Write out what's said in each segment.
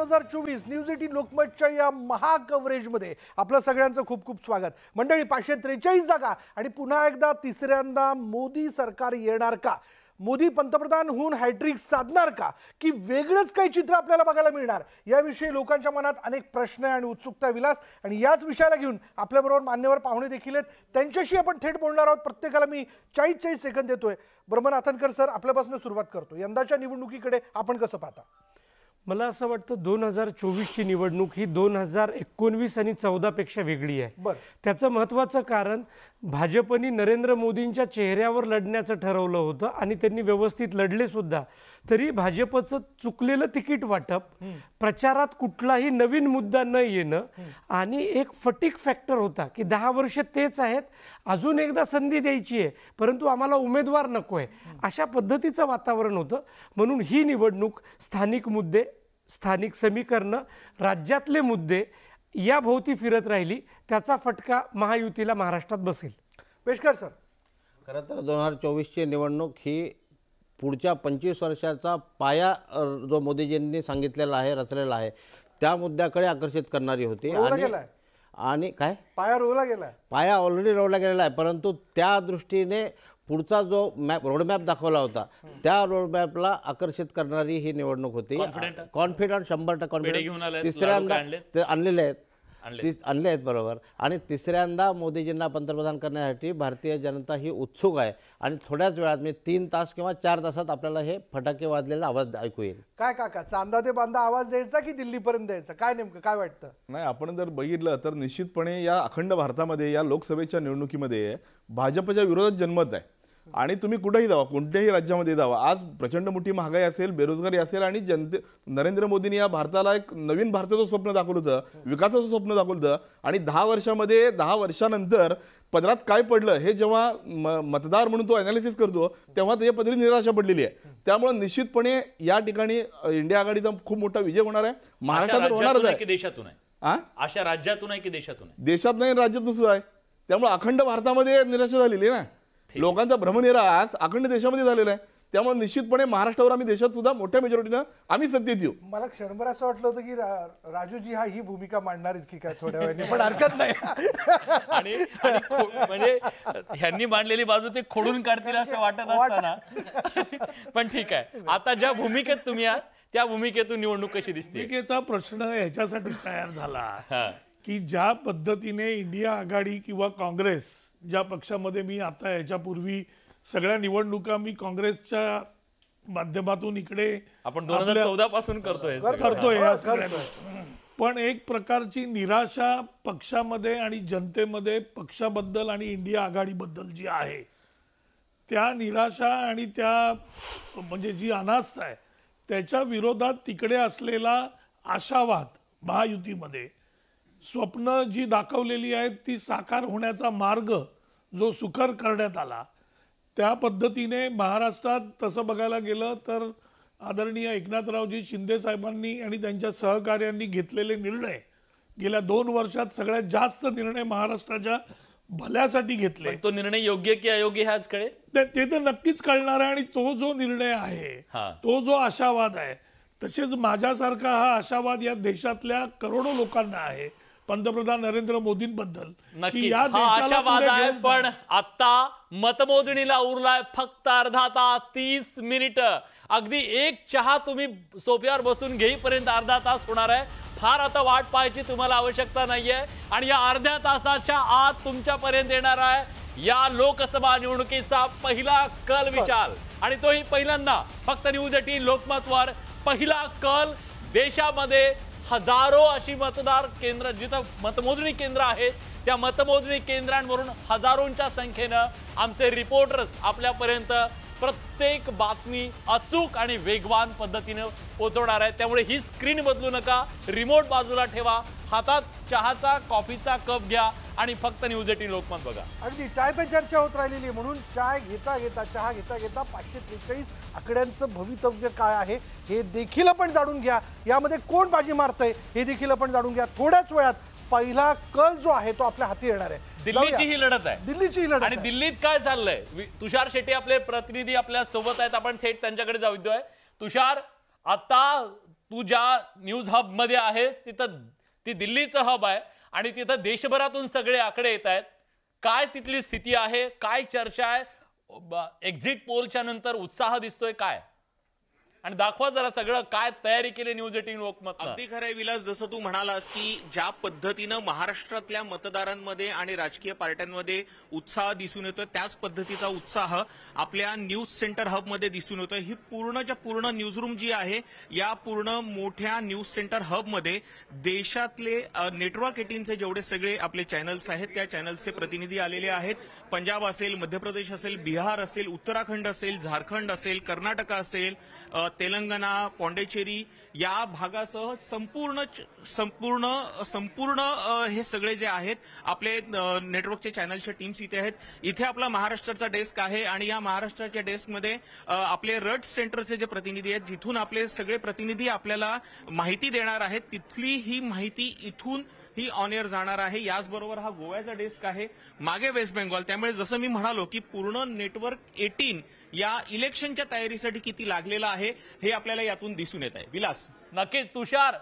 2024 news 18 लोकमतच्या या महा कव्हरेजमध्ये आपलं सगळ्यांचं खूप खूप स्वागत। मंडळी 543 जागा आणि पुन्हा एकदा तिसऱ्यांदा मोदी सरकार येणार का? मोदी पंतप्रधान होऊन हॅट्रिक साधणार का की वेगळंच काही चित्र आपल्याला बघायला मिळणार? याविषयी लोकांच्या मनात अनेक प्रश्न आणि उत्सुकता विलास आणि याच विषयाला घेऊन आपल्याबरोबर मान्यवर पाहुणे देखील आहेत। त्यांच्याशी आपण थेट बोलणार आहोत। प्रत्येकाला मी 40 सेकंद देतोय। ब्रह्मन आथनकर सर, आपल्यापासून सुरुवात करतो। यंदाच्या निवडणुकीकडे आपण कसं पाहता? मला असं वाटतं 2024 ची निवडणूक ही 2019 आणि 14 पेक्षा वेगळी आहे। त्याचं महत्त्वाचं कारण भाजपने नरेंद्र मोदींच्या चेहऱ्यावर लढण्याचं ठरवलं होतं आणि त्यांनी व्यवस्थित लढले सुद्धा। तरी भाजपचं चुकलेलं तिकीट वाटप, प्रचारात कुठलाही नवीन मुद्दा न येणं आणि एक फटीक फॅक्टर होता की 10 वर्ष तेच आहेत, अजून एकदा संधी द्यायची आहे परंतु आम्हाला उमेदवार नकोय, अशा पद्धतीचं वातावरण होतं। म्हणून ही निवडणूक स्थानिक मुद्दे, स्थानिक समीकरणं, राज्यातले मुद्दे या भोवती फिरत राहिली। त्याचा फटका महायुतीला महाराष्ट्रात बसेल। पेशकर सर, खरं तर 2024 ची निवडणूक ही पुढच्या 25 वर्षाचा पाया जो मोदीजींनी सांगितलेला आहे, रचलेला आहे, त्या मुद्द्याकडे आकर्षित करणारी होती। आणि काय पाया रोवला गेलाय? पाया ऑलरेडी रोवला गेलेला आहे, परंतु त्या दृष्टीने पुढचा जो रोडमॅप दाखवला होता त्या रोडमॅपला आकर्षित करणारी ही निवडणूक होती। कॉन्फिडंट 100% कॉन्फिडंट तिसऱ्यांदा आणलेले आहेत बरोबर। आणि तिसऱ्यांदा मोदीजींना पंतप्रधान करण्यासाठी भारतीय जनता ही उत्सुक आहे आणि थोड्याच वेळात म्हणजे 3 तास किंवा 4 तासात आपल्याला हे फटाके वाजलेला आवाज ऐकू येईल। काय काका, चांदा ते बांधा आवाज द्यायचा की दिल्लीपर्यंत द्यायचा? काय नेमकं काय वाटतं? नाही, आपण जर बघितलं तर निश्चितपणे या अखंड भारतामध्ये या लोकसभेच्या निवडणुकीमध्ये भाजपच्या विरोधात जनमत आहे। आणि तुम्ही कुठेही जावा, कोणत्याही राज्यामध्ये जावा, आज प्रचंड मोठी महागाई असेल, बेरोजगारी असेल आणि नरेंद्र मोदींनी या भारताला एक नवीन भारताचं स्वप्न दाखवलं होतं, विकासाचं स्वप्न दाखवलं होतं। आणि 10 वर्षामध्ये 10 वर्षानंतर पदरात काय पडलं हे जेव्हा मतदार म्हणून तो अनालिसिस करतो तेव्हा त्याच्या पदरी निराशा पडलेली आहे। त्यामुळे निश्चितपणे या ठिकाणी इंडिया आघाडीचा खूप मोठा विजय होणार आहे। महाराष्ट्रात होणारच आहे। देशातून आहे अशा राज्यातून आहे की देशातून आहे? देशात नाही, राज्यात सुद्धा आहे। त्यामुळे अखंड भारतामध्ये निराशा झालेली आहे ना, लोकांचा भ्रमनिरास अखंड देशामध्ये झालेला आहे। त्यामुळे निश्चितपणे महाराष्ट्रावर आम्ही देशात सुद्धा मोठ्या मेजॉरिटीनं आम्ही सत्तेत येऊ। मला क्षणभर असं वाटलं होतं की राजूजी ही भूमिका मांडणार आहेत की काय थोड्या वेळाने, पण हरकत नाही। आणि म्हणजे ह्यांनी मांडलेली बाजू ते खोडून काढतील असं वाटत असताना पण ठीक आहे, आता ज्या भूमिकेत तुम्ही आहात त्या भूमिकेतून निवडणूक कशी दिसते? भूमिकेचा प्रश्न ह्याच्यासाठी तयार झाला की ज्या पद्धतीने इंडिया आघाडी किंवा काँग्रेस, ज्या पक्षामध्ये मी आता याच्यापूर्वी सगळ्या निवडणुका मी काँग्रेसच्या माध्यमातून इकडे आपण 2014 पासून करतोय या सगळ्या गोष्टी, पण एक प्रकारची निराशा पक्षामध्ये आणि जनतेमध्ये पक्षाबद्दल आणि इंडिया आघाडीबद्दल जी आहे, त्या निराशा आणि त्या म्हणजे जी अनास्था आहे त्याच्या विरोधात तिकडे असलेला आशावाद, महायुतीमध्ये स्वप्न जी दाखवलेली आहेत ती साकार होण्याचा मार्ग जो सुकर करण्यात आला, त्या पद्धतीने महाराष्ट्रात तसं बघायला गेलं तर आदरणीय एकनाथरावजी शिंदे साहेबांनी आणि त्यांच्या सहकार्यांनी घेतलेले निर्णय गेल्या 2 वर्षात सगळ्यात जास्त निर्णय महाराष्ट्राच्या भल्यासाठी घेतले। तो निर्णय योग्य की अयोग्य हे आज कळेल, ते तर नक्कीच कळणार आहे। आणि तो जो निर्णय आहे, तो जो आशावाद आहे, तसेच माझ्यासारखा हा आशावाद या देशातल्या करोडो लोकांना आहे पंतप्रधान नरेंद्र मोदींबद्दल। नक्की हा आशावाद आहे, पण आता मतमोजणीला उरलाय फक्त अर्धा तास 30 मिनिटं। अगदी एक चहा तुम्ही सोफ्यावर बसून घेईपर्यंत अर्धा तास होणार आहे। फार आता वाट पाहायची तुम्हाला आवश्यकता नाहीये आणि या अर्ध्या तासाच्या आत तुमच्यापर्यंत येणार आहे या लोकसभा निवडणुकीचा पहिला कल विचार, आणि तोही पहिल्यांदा फक्त न्यूज 18 लोकमतवर। पहिला कल देशामध्ये हजारो अशी मतदार केंद्र, जिथं मतमोजणी केंद्र आहेत त्या मतमोजणी केंद्रांवरून हजारोंच्या संख्येनं आमचे रिपोर्टर्स आपल्यापर्यंत प्रत्येक बातमी अचूक आणि वेगवान पद्धतीने पोहोचवणार आहेत। त्यामुळे ही स्क्रीन बदलू नका, रिमोट बाजूला ठेवा, हातात चहाचा कॉफीचा कप घ्या आणि फक्त न्यूज 18 लोकमत बघा। अगदी चाय पे चर्चा होत राहिलेली, म्हणून चाय घेता घेता, चहा घेता घेता 543 आकड्यांचं भवितव्य काय आहे हे देखील आपण जाणून घ्या। यामध्ये कोण बाजी मारतंय हे देखील आपण जाणून घ्या। थोड्याच वेळात पहिला कल जो आहे तो आपल्या हाती येणार आहे। दिल्लीची ही लढत आहे, दिल्लीची लढत। आणि दिल्लीत काय चाललंय? तुषार शेट्टी आपले प्रतिनिधी आपल्या सोबत आहेत, आपण थेट त्यांच्याकडे जाऊ इच्छितोय। तुषार, आता तू ज्या न्यूज हब मध्ये आहेस तिथं ती दिल्लीचं हब आहे आणि तिथं देशभरातून सगळे आकडे येत आहेत. काय तिथली स्थिती आहे, काय चर्चा आहे, एक्झिट पोलच्या नंतर उत्साह दिसतोय काय, आणि दाखवा जरा सगळं काय तयारी केली न्यूज 18 लोकमत. अगदी खरंय विलास, जसं तू म्हणालास की ज्या पद्धतीनं महाराष्ट्रातल्या मतदारांमध्ये आणि राजकीय पार्ट्यांमध्ये उत्साह दिसून येतोय त्याच पद्धतीचा उत्साह आपल्या न्यूज सेंटर हबमध्ये दिसून येतोय. ही पूर्णच्या पूर्ण न्यूजरूम जी आहे या पूर्ण मोठ्या न्यूज सेंटर हबमध्ये देशातले नेटवर्क 18चे जेवढे सगळे आपले चॅनल्स आहेत त्या चॅनल्सचे प्रतिनिधी आलेले आहेत. पंजाब असेल, मध्य प्रदेश असेल, बिहार असेल, उत्तराखंड असेल, झारखंड असेल, कर्नाटक असेल, तेलंगणा, पॉंडेचेरी या भागासह संपूर्ण हे सगळे जे आहेत आपले नेटवर्कचे चॅनलच्या टीम्स इथे आहेत. इथे आपला महाराष्ट्राचा डेस्क आहे आणि या महाराष्ट्राच्या डेस्कमध्ये आपले रट सेंटरचे जे प्रतिनिधी आहेत जिथून आपले सगळे प्रतिनिधी आपल्याला माहिती देणार आहेत तिथली ही माहिती इथून ही ऑन एअर जाणार आहे. याचबरोबर हा गोव्याचा डेस्क आहे, मागे वेस्ट बेंगॉल. त्यामुळे जसं मी म्हणालो की पूर्ण नेटवर्क 18 या इलेक्शनच्या तयारीसाठी किती लागलेलं आहे हे आपल्याला यातून दिसून येत आहे. विलास, नक्कीच तुषार,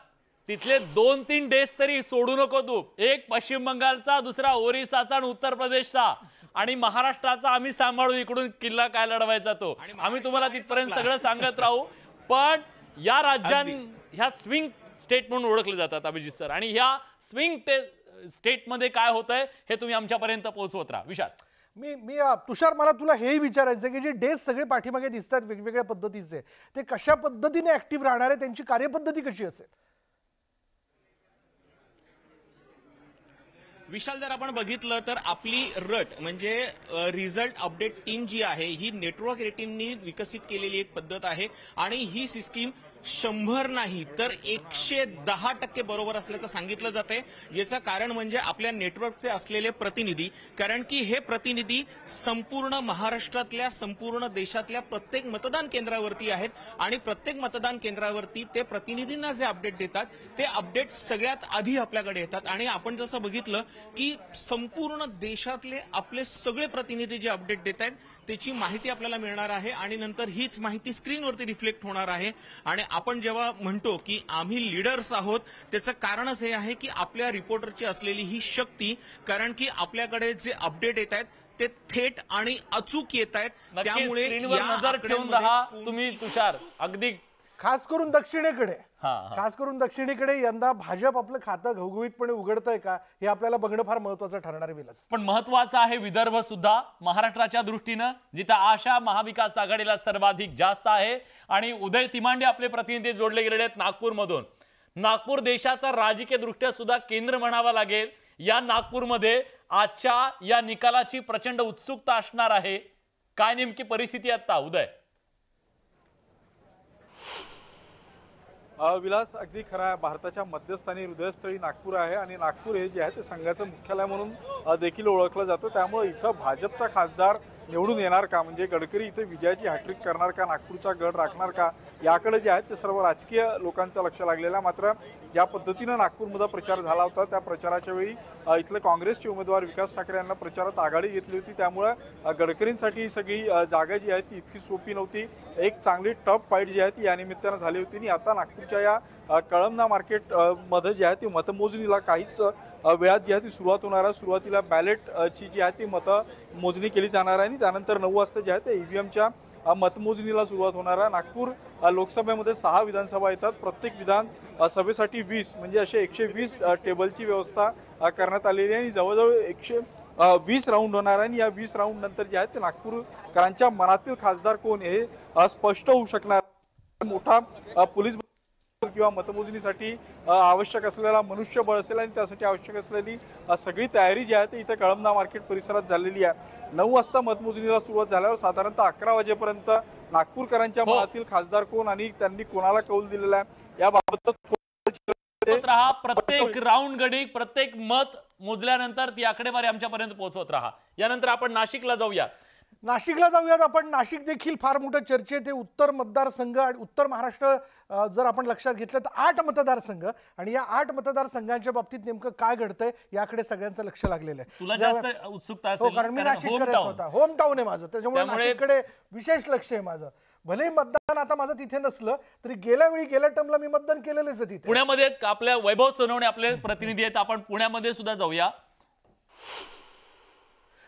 तिथले 2-3 डेस्क तरी सोडू नको तू. एक पश्चिम बंगालचा, दुसरा ओरिसाचा आणि उत्तर प्रदेशचा, आणि महाराष्ट्राचा आम्ही सांभाळू इकडून किल्ला काय लढवायचा तो. आम्ही तुम्हाला तिथपर्यंत सगळं सांगत राहू. पण या ह्या स्विंग स्टेट म्हणून ओळखले जातात अभिजित सर, आणि ह्या स्विंग स्टेटमध्ये काय होतंय हे तुम्ही आमच्यापर्यंत पोहोचवत राहा. विशाल, मी तुषार, मला तुला हेही विचारायचं की जे डेस्क सगळे पाठीमागे दिसतात वेगवेगळ्या पद्धतीचे, ते कशा पद्धतीने ऍक्टिव्ह राहणार आहे, त्यांची कार्यपद्धती कशी असेल? विशाल, जर आपण बघितलं तर आपली रट म्हणजे रिझल्ट अपडेट टीम जी आहे ही नेटवर्क 18नी विकसित केलेली एक पद्धत आहे आणि ही सिस्टीम 100 नाही तर 110% बरोबर असल्याचं सांगितलं जातंय. याचं कारण म्हणजे आपल्या नेटवर्कचे असलेले प्रतिनिधी, कारण की हे प्रतिनिधी संपूर्ण महाराष्ट्रातल्या संपूर्ण देशातल्या प्रत्येक मतदान केंद्रावरती आहेत आणि प्रत्येक मतदान केंद्रावरती ते प्रतिनिधींना जे अपडेट देतात ते अपडेट सगळ्यात आधी आपल्याकडे येतात. आणि आपण जसं बघितलं की संपूर्ण देशातले आपले सगळे प्रतिनिधी जे अपडेट देत आहेत त्याची माहिती आपल्याला मिळणार आहे आणि नंतर हीच माहिती स्क्रीनवरती रिफ्लेक्ट होणार आहे. आणि आपण जेव्हा म्हणतो की आम्ही लीडर्स आहोत त्याचं कारणच हे आहे की आपल्या रिपोर्टरची असलेली ही शक्ती, कारण की आपल्याकडे जे अपडेट येत आहेत ते थेट आणि अचूक येत आहेत. त्यामुळे स्क्रीनवर नजर ठेवून राहा तुम्ही तुषार. अगदी खास करून दक्षिणेकडे यंदा भाजप आपलं खातं घवघवीतपणे उघडतंय का हे आपल्याला बघणं फार महत्वाचं ठरणार आहे. विलास, पण महत्वाचं आहे विदर्भ सुद्धा महाराष्ट्राच्या दृष्टीनं, जिथं आशा महाविकास आघाडीला सर्वाधिक जास्त आहे. आणि उदय तिमांडे आपले प्रतिनिधी जोडले गेलेले आहेत नागपूरमधून. नागपूर देशाचा राजकीय दृष्ट्या सुद्धा केंद्र म्हणावा लागेल. या नागपूरमध्ये आजच्या या निकालाची प्रचंड उत्सुकता असणार आहे. काय नेमकी परिस्थिती आता उदय? विलास, अगदी खरं आहे. भारताच्या मध्यस्थानी हृदयस्थळी नागपूर आहे आणि नागपूर हे जे आहे ते संघाचं मुख्यालय म्हणून देखील ओळखलं जातं. त्यामुळे इथं भाजपचा खासदार निवडून येणार का, म्हणजे गडकरी इथे विजयाची हॅट्रिक करणार का, नागपूरचा गड राखणार का, याकडे जे आहेत ते सर्व राजकीय लोकांचं लक्ष लागलेलं आहे. मात्र ज्या पद्धतीनं नागपूरमध्ये प्रचार झाला होता त्या प्रचाराच्या वेळी इथले काँग्रेसचे उमेदवार विकास ठाकरे यांना प्रचारात आघाडी घेतली होती. त्यामुळे गडकरींसाठी ही सगळी जागा जी आहे ती इतकी सोपी नव्हती. एक चांगली टफ फाईट जी आहे ती या निमित्तानं झाली होती. आणि आता नागपूरच्या या कळमना मार्केट मध्ये जी आहे ती मतमोजणीला काहीच वेळात जी आहे ती सुरुवात होणार आहे. सुरुवातीला बॅलेटची जी आहे ती मतमोजणी केली जाणार आहे आणि त्यानंतर 9 वाजता जे आहे ते ईव्हीएमच्या मतमोजणीला सुरुवात होणार आहे. नागपूर लोकसभेमध्ये 6 विधानसभा येतात. प्रत्येक विधानसभेसाठी 20 म्हणजे असे 120 टेबलची व्यवस्था करण्यात आलेली आहे आणि जवळजवळ 120 राऊंड होणार आहे. आणि या 20 राऊंड नंतर जे आहे ते नागपूरकरांच्या मनातील खासदार कोण हे स्पष्ट होऊ शकणार. मोठा पोलीस किंवा मतमोजणीसाठी आवश्यक असलेला मनुष्यबळ असेल आणि त्यासाठी आवश्यक असलेली सगळी तयारी जी आहे ती इथे कळमना मार्केट परिसरात झालेली आहे. 9 वाजता मतमोजणीला सुरुवात झाल्यावर साधारणतः 11 वाजेपर्यंत नागपूरकरांच्या मनातील खासदार कोण आणि त्यांनी कोणाला कौल दिलेला आहे याबाबत प्रत्येक राऊंड गडी प्रत्येक मत मोजल्यानंतर ती आकडेवारी आमच्यापर्यंत पोहोचवत राहा. यानंतर आपण नाशिकला जाऊयात. आपण नाशिक देखील फार मोठं चर्चेत आहे. उत्तर मतदारसंघ आणि उत्तर महाराष्ट्र जर आपण लक्षात घेतलं तर 8 मतदारसंघ आणि या 8 मतदारसंघांच्या बाबतीत नेमकं काय घडतंय याकडे सगळ्यांचं लक्ष लागलेलं आहे. तुला जास्त उत्सुकता असेल कारण मी नाशिककडे होता, होम टाउन आहे माझं, त्याच्यामुळे नाशिककडे विशेष लक्ष आहे माझं. भले मतदान आता माझं तिथे नसलं तरी गेल्या टर्मला मी मतदान केलेलंच आहे तिथे. पुण्यामध्ये आपल्या वैभव सोनवणे आपले प्रतिनिधी आहेत, आपण पुण्यामध्ये सुद्धा जाऊया.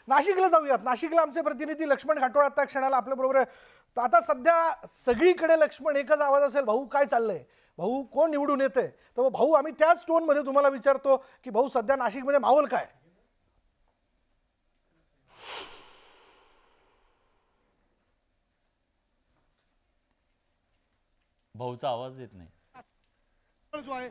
नाशिकला जाऊयात. नाशिकला आमचे प्रतिनिधी लक्ष्मण घाटोळ आता क्षणाला आपल्या बरोबर आहे. आता सध्या सगळीकडे लक्ष्मण एकच आवाज असेल, भाऊ काय चाललंय, भाऊ कोण निवडून येते. तर भाऊ आम्ही त्याच टोन मध्ये तुम्हाला विचारतो की भाऊ सध्या नाशिकमध्ये माहोल काय. भाऊचा आवाज येत नाही जो आहे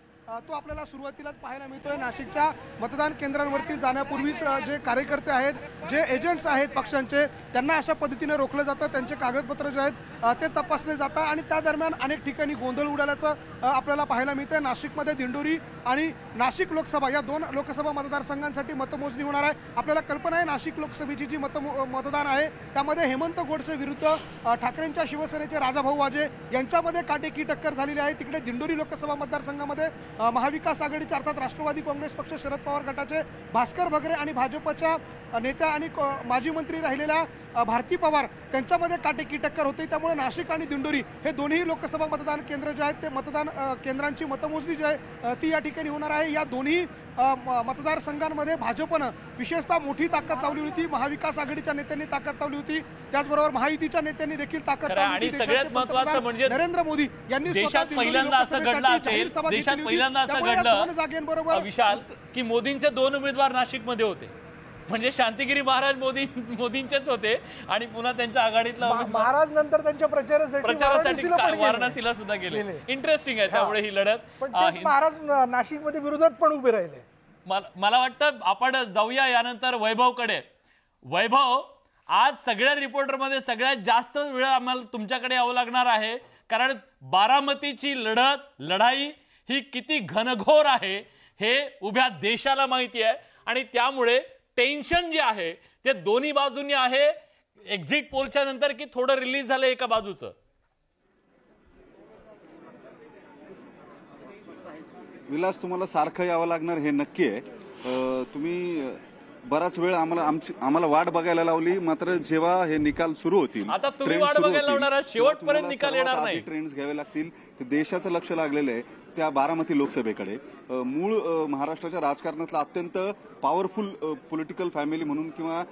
तो आपल्याला सुरुवातीलाच पाहायला मिळतोय. नाशिकच्या मतदान केंद्रांवरती जाण्यापूर्वीच जे कार्यकर्ते आहेत, जे एजंट्स आहेत पक्षांचे, त्यांना अशा पद्धतीने रोखलं जातं. त्यांचे कागदपत्र जे आहेत ते तपासले जातात आणि त्या दरम्यान अनेक ठिकाणी गोंधळ उडाल्याचं आपल्याला पाहायला मिळतंय. नाशिकमध्ये दिंडोरी आणि नाशिक लोकसभा या 2 लोकसभा मतदारसंघांसाठी मतमोजणी होणार आहे. आपल्याला कल्पना आहे नाशिक लोकसभेची जी मतदान आहे त्यामध्ये हेमंत गोडसे विरुद्ध ठाकरेंच्या शिवसेनेचे राजाभाऊ वाजे यांच्यामध्ये काटेकी टक्कर झालेली आहे. तिकडे दिंडोरी लोकसभा मतदारसंघामध्ये महाविकास आघाडीचे अर्थात राष्ट्रवादी काँग्रेस पक्ष शरद पवार गटाचे भास्कर भगरे आणि भाजपच्या नेत्या आणि माजी मंत्री राहिलेल्या भारती पवार त्यांच्यामध्ये काटेकी टक्कर होते. त्यामुळे नाशिक आणि दिंडोरी हे दोन्ही लोकसभा मतदान केंद्र जे आहेत ते मतदान केंद्रांची मतमोजणी जी आहे ती या ठिकाणी होणार आहे. या दोन्ही मतदारसंघांमध्ये भाजपनं विशेषतः मोठी ताकद लावली होती. महाविकास आघाडीच्या नेत्यांनी ताकद लावली होती, त्याचबरोबर महायुतीच्या नेत्यांनी देखील ताकद लावली होती. सगळ्यात महत्त्वाचं म्हणजे नरेंद्र मोदी यांनी देशात पहिल्यांदा असं घडलं असेल, देशात पहिल्यांदा असं घडलं विशाल की मोदींचे 2 उमेदवार नाशिकमध्ये होते. म्हणजे शांतिगिरी महाराज मोदींचेच होते आणि पुन्हा त्यांच्या आघाडीतला महाराज नंतर त्यांच्या प्रचारासाठी वाराणसीला सुद्धा गेले. इंटरेस्टिंग आहे त्यामुळे ही लढत. पण महाराज नाशिकमध्ये विरोधात पण उभे राहिले. मला वाटतं आपण जाऊया यानंतर वैभवकडे. वैभव, आज सगळ्या रिपोर्टरमध्ये सगळ्यात जास्त वेळ आम्हाला तुमच्याकडे यावं लागणार आहे, कारण बारामतीची लढाई ही किती घनघोर आहे हे उभ्या देशाला माहिती आहे आणि त्यामुळे टेन्शन जे आहे ते दोन्ही बाजूंनी आहे. एक्झिट पोलच्या नंतर की थोडं रिलीज झालं एका बाजूचं. विलास, तुम्हाला सारखं यावं लागणार हे नक्की आहे. तुम्ही बराच वेळ आम्हाला वाट बघायला लावली, मात्र जेव्हा हे निकाल सुरू होतील, आता तुम्ही वाट बघायला लावणार आहात, शेवटपर्यंत निकाल येणार नाही. ट्रेंड्स घ्यावे लागतील. ते देशाचं लक्ष लागलेलं आहे त्या बारामती लोकसभेकडे. मूळ महाराष्ट्राच्या राजकारणातलं अत्यंत पॉवरफुल पॉलिटिकल फॅमिली म्हणून किंवा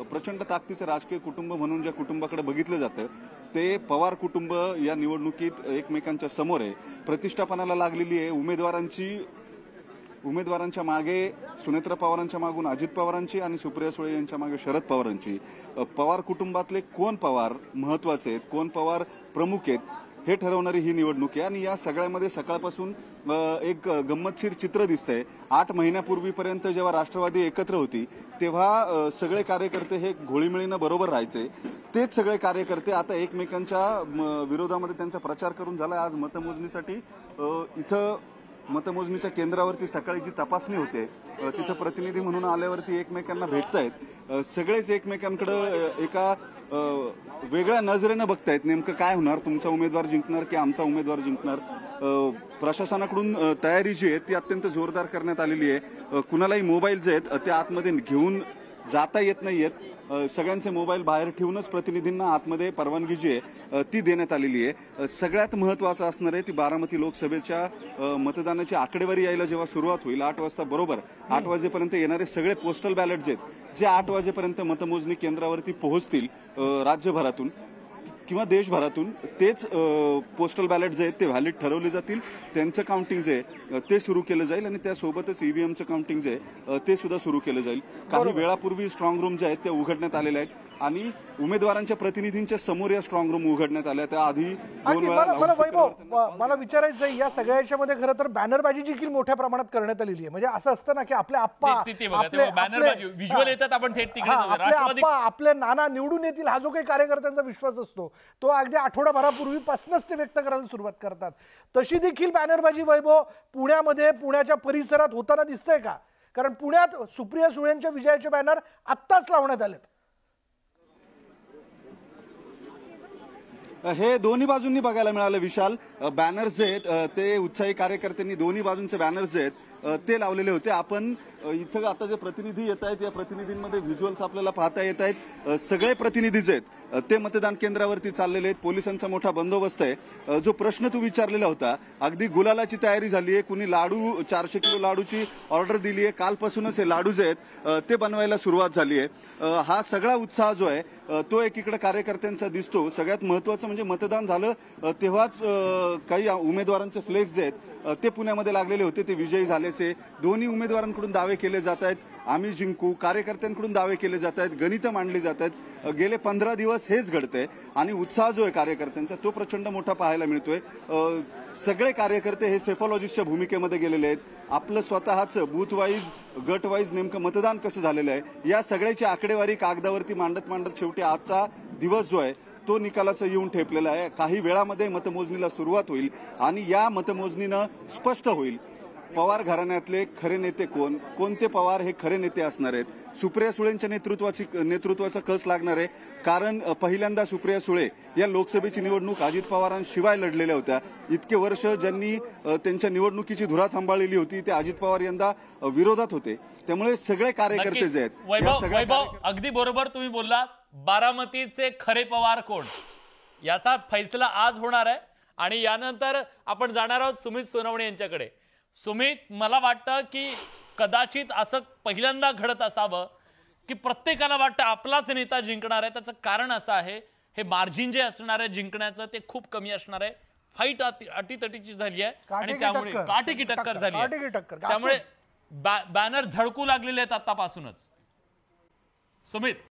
प्रचंड ताकदीचं राजकीय कुटुंब म्हणून ज्या कुटुंबाकडे बघितलं जातं ते पवार कुटुंब या निवडणुकीत एकमेकांच्या समोर आहे. प्रतिष्ठापनाला लागलेली आहे. उमेदवारांच्या मागे सुनेत्रा पवारांच्या मागून अजित पवारांची आणि सुप्रिया सुळे यांच्या मागे शरद पवारांची. पवार कुटुंबातले कोण पवार महत्वाचे आहेत, कोण पवार प्रमुख आहेत हे ठरवणारी ही निवडणूक आहे. आणि या सगळ्यामध्ये सकाळपासून एक गंमतशीर चित्र दिसतंय. 8 महिन्यापूर्वीपर्यंत जेव्हा राष्ट्रवादी एकत्र होती तेव्हा सगळे कार्यकर्ते हे घोळीमेळीनं बरोबर राहायचे. तेच सगळे कार्यकर्ते आता एकमेकांच्या विरोधामध्ये त्यांचा प्रचार करून झाला. आज मतमोजणीसाठी इथं मतमोजणीच्या केंद्रावरती सकाळी जी तपासणी होते तिथं प्रतिनिधी म्हणून आल्यावरती एकमेकांना भेटतायत. सगळेच एकमेकांकडे एका वेगळ्या नजरेनं बघतायत. नेमकं काय होणार, तुमचा उमेदवार जिंकणार की आमचा उमेदवार जिंकणार. प्रशासनाकडून तयारी जी आहे ती अत्यंत जोरदार करण्यात आलेली आहे. कुणालाही मोबाईल जे आहेत ते आतमध्ये घेऊन जाता येत नाहीयेत. सगळ्यांचे मोबाईल बाहेर ठेवूनच प्रतिनिधींना आतमध्ये परवानगी जी आहे ती देण्यात आलेली आहे. सगळ्यात महत्त्वाचं असणार आहे ती बारामती लोकसभेच्या मतदानाची आकडेवारी यायला जेव्हा सुरुवात होईल 8 वाजता बरोबर 8 वाजेपर्यंत येणारे सगळे पोस्टल बॅलेट जे आहेत जे 8 वाजेपर्यंत मतमोजणी केंद्रावरती पोहोचतील राज्यभरातून किंवा देशभरातून, तेच पोस्टल बॅलेट जे आहेत ते व्हॅलिड ठरवले जातील. त्यांचं काउंटिंग जे आहे ते सुरू केलं जाईल आणि त्यासोबतच ईव्हीएमचं काउंटिंग जे आहे ते सुद्धा सुरू केलं जाईल. काही वेळापूर्वी स्ट्रॉंग रूम जे आहेत ते उघडण्यात आलेले आहेत आणि उमेदवारांच्या प्रतिनिधींच्या समोर या स्ट्रॉंग रूम उघडण्यात आल्या. त्याआधी मला विचारायचं आहे, या सगळ्या याच्यामध्ये खरं तर बॅनरबाजी देखील मोठ्या प्रमाणात करण्यात आलेली आहे. म्हणजे असं असतं ना की आपले आप्पा आपले नाना निवडून येतील हा जो काही कार्यकर्त्यांचा विश्वास असतो तो अगदी आठवडाभरापूर्वीपासूनच ते व्यक्त करायला सुरुवात करतात. तशी देखील बॅनरबाजी वैभव पुण्यामध्ये पुण्याच्या परिसरात होताना दिसतंय का? कारण पुण्यात सुप्रिया सुळेंच्या विजयाचे बॅनर आत्ताच लावण्यात आलेत. हे दोन्ही बाजूंनी बघायला मिळालं विशाल. बॅनर्स जे आहेत ते उत्साही कार्यकर्त्यांनी दोन्ही बाजूंचे बॅनर्स जे आहेत ते लावलेले होते. आपण इथं आता जे प्रतिनिधी येत आहेत या प्रतिनिधींमध्ये व्हिज्युअल्स आपल्याला पाहता येत आहेत. सगळे प्रतिनिधी जे आहेत ते मतदान केंद्रावरती चाललेले आहेत. पोलिसांचा मोठा बंदोबस्त आहे. जो प्रश्न तू विचारलेला होता, अगदी गुलालाची तयारी झाली आहे. कुणी लाडू 400 किलो लाडूची ऑर्डर दिली आहे. कालपासूनच हे लाडू जे आहेत ते बनवायला सुरुवात झाली आहे. हा सगळा उत्साह जो आहे तो एकीकडे कार्यकर्त्यांचा दिसतो. सगळ्यात महत्वाचं म्हणजे मतदान झालं तेव्हाच काही उमेदवारांचे फ्लेक्स जे आहेत ते पुण्यामध्ये लागलेले होते, ते विजयी झाल्याचे दोन्ही उमेदवारांकडून दावे केले जात आहेत. आम्ही जिंकू, कार्यकर्त्यांकडून दावे केले जात आहेत, गणितं मांडली जात आहेत. गेले 15 दिवस हेच घडतंय आणि उत्साह जो आहे कार्यकर्त्यांचा तो प्रचंड मोठा पाहायला मिळतोय. सगळे कार्यकर्ते हे सेफॉलॉजिस्टच्या भूमिकेमध्ये गेलेले आहेत. आपलं स्वतःचं बूथ वाईज, गट वाईज नेमकं मतदान कसं झालेलं आहे या सगळ्याची आकडेवारी कागदावरती मांडत मांडत शेवटी आजचा दिवस जो आहे तो निकालाचं येऊन ठेपलेला आहे. काही वेळामध्ये मतमोजणीला सुरुवात होईल आणि या मतमोजणीनं स्पष्ट होईल पवार घराण्यातले खरे नेते कोण, कोणते पवार हे खरे नेते असणार आहेत. सुप्रिया सुळेंच्या नेतृत्वाचा कस लागणार आहे. कारण पहिल्यांदा सुप्रिया सुळे या लोकसभेची निवडणूक अजित पवारांशिवाय लढलेल्या होत्या. इतके वर्ष ज्यांनी त्यांच्या निवडणुकीची धुरा सांभाळलेली होती ते अजित पवार यंदा विरोधात होते. त्यामुळे सगळे कार्यकर्ते जे आहेत वैभव अगदी बरोबर तुम्ही बोललात. बारामतीचे खरे पवार कोण याचा फैसला आज होणार आहे आणि यानंतर आपण जाणार आहोत सुमित सोनवणे यांच्याकडे. सुमित, मला वाटतं की कदाचित असं पहिल्यांदा घडत असावं की प्रत्येकाला वाटतं आपलाच नेता जिंकणार आहे. त्याचं कारण असं आहे, हे मार्जिन जे असणार आहे जिंकण्याचं ते खूप कमी असणार आहे. फाईट अटीतटीची झाली आहे आणि त्यामुळे काटेकी टक्कर झाली आहे. त्यामुळे बॅनर झळकू लागलेले आहेत आतापासूनच. सुमित.